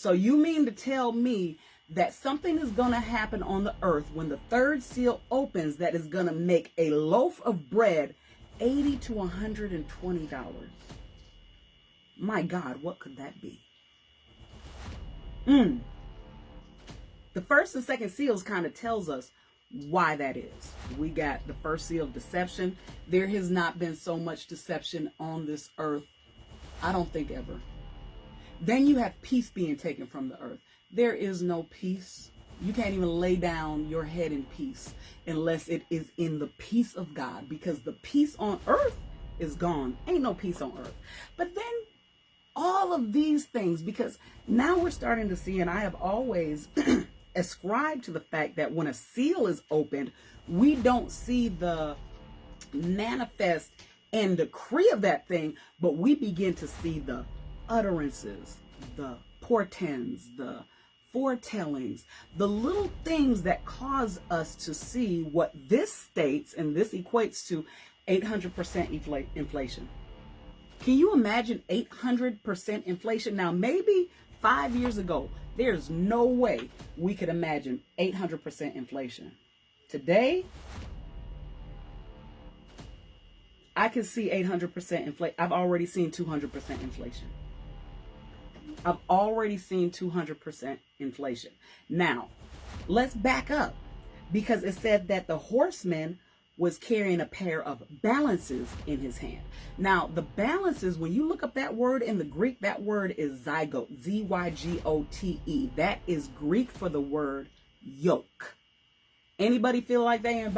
So you mean to tell me that something is going to happen on the earth when the third seal opens that is going to make a loaf of bread $80 to $120? My God, what could that be? The first and second seals kind of tells us why that is. We got the first seal of deception. There has not been so much deception on this earth, I don't think, ever. Then you have peace being taken from the earth. There is no peace. You can't even lay down your head in peace unless it is in the peace of God, because the peace on earth is gone. Ain't no peace on earth. But then all of these things, because now we're starting to see, and I have always ascribed to the fact that when a seal is opened, we don't see the manifest and decree of that thing, but we begin to see the utterances, the portends, the foretellings, the little things that cause us to see what this states, and this equates to 800% inflation. Can you imagine 800% inflation? Now, maybe 5 years ago, there's no way we could imagine 800% inflation. Today, I can see 800% inflation. I've already seen 200% inflation. I've already seen 200% inflation. Now, let's back up, because it said that the horseman was carrying a pair of balances in his hand. Now, the balances, when you look up that word in the Greek, that word is zygote, Z-Y-G-O-T-E. That is Greek for the word yoke. Anybody feel like they in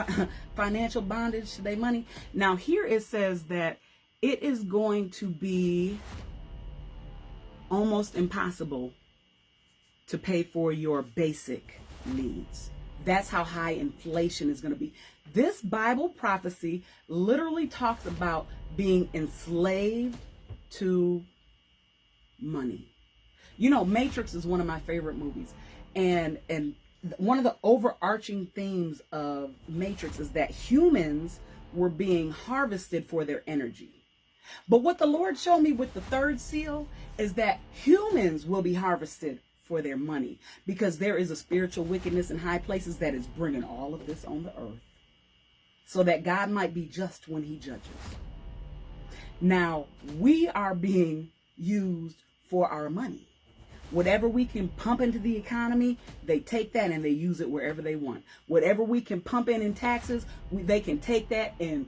financial bondage to their money? Now, here it says that it is going to be almost impossible to pay for your basic needs. That's how high inflation is going to be. This Bible prophecy literally talks about being enslaved to money. You know, Matrix is one of my favorite movies. And one of the overarching themes of Matrix is that humans were being harvested for their energy. But what the Lord showed me with the third seal is that humans will be harvested for their money, because there is a spiritual wickedness in high places that is bringing all of this on the earth, so that God might be just when he judges. Now, we are being used for our money. Whatever we can pump into the economy, they take that and they use it wherever they want. Whatever we can pump in taxes, they can take that and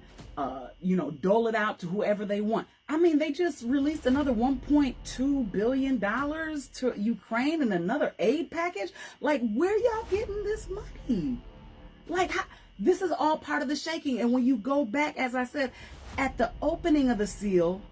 dole it out to whoever they want. I mean, they just released another $1.2 billion to Ukraine and another aid package. Like, where y'all getting this money? Like, this is all part of the shaking. And when you go back, as I said, at the opening of the seal,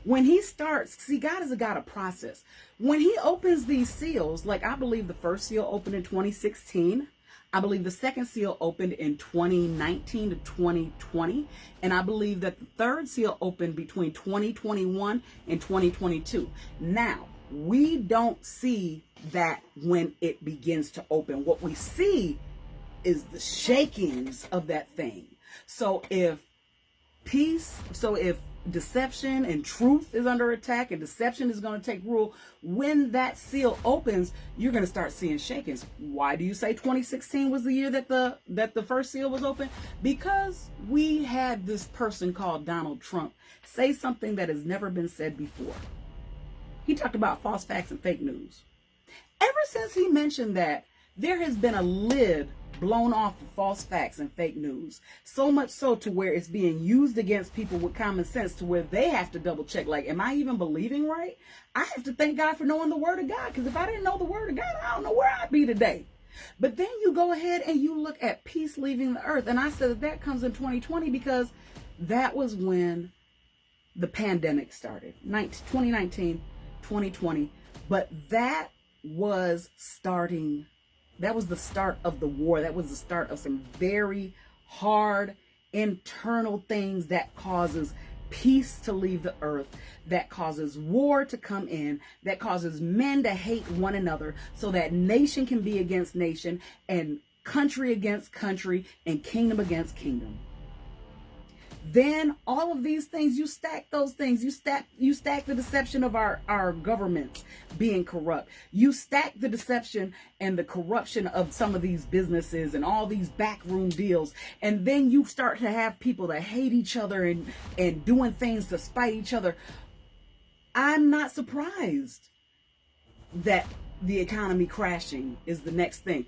when he starts, see, God is a God of process. When he opens these seals, like I believe the first seal opened in 2016. I believe the second seal opened in 2019 to 2020. And I believe that the third seal opened between 2021 and 2022. Now, we don't see that when it begins to open. What we see is the shakings of that thing. So if deception and truth is under attack and deception is going to take rule, when that seal opens, you're going to start seeing shakings. Why do you say 2016 was the year that the first seal was open? Because we had this person called Donald Trump say something that has never been said before. He talked about false facts and fake news. Ever since he mentioned that, there has been a lid blown off of false facts and fake news, so much so to where it's being used against people with common sense, to where they have to double check, like, am I even believing right? I have to thank God for knowing the word of God, because if I didn't know the word of God, I don't know where I'd be today. But then you go ahead and you look at peace leaving the earth, and I said that comes in 2020 because that was when the pandemic started, 2019, 2020. But that was the start of the war. That was the start of some very hard internal things that causes peace to leave the earth, that causes war to come in, that causes men to hate one another, so that nation can be against nation and country against country and kingdom against kingdom. then all of these things, you stack those things. You stack the deception of our governments being corrupt. You stack the deception and the corruption of some of these businesses and all these backroom deals. And then you start to have people that hate each other and doing things to spite each other. I'm not surprised that the economy crashing is the next thing.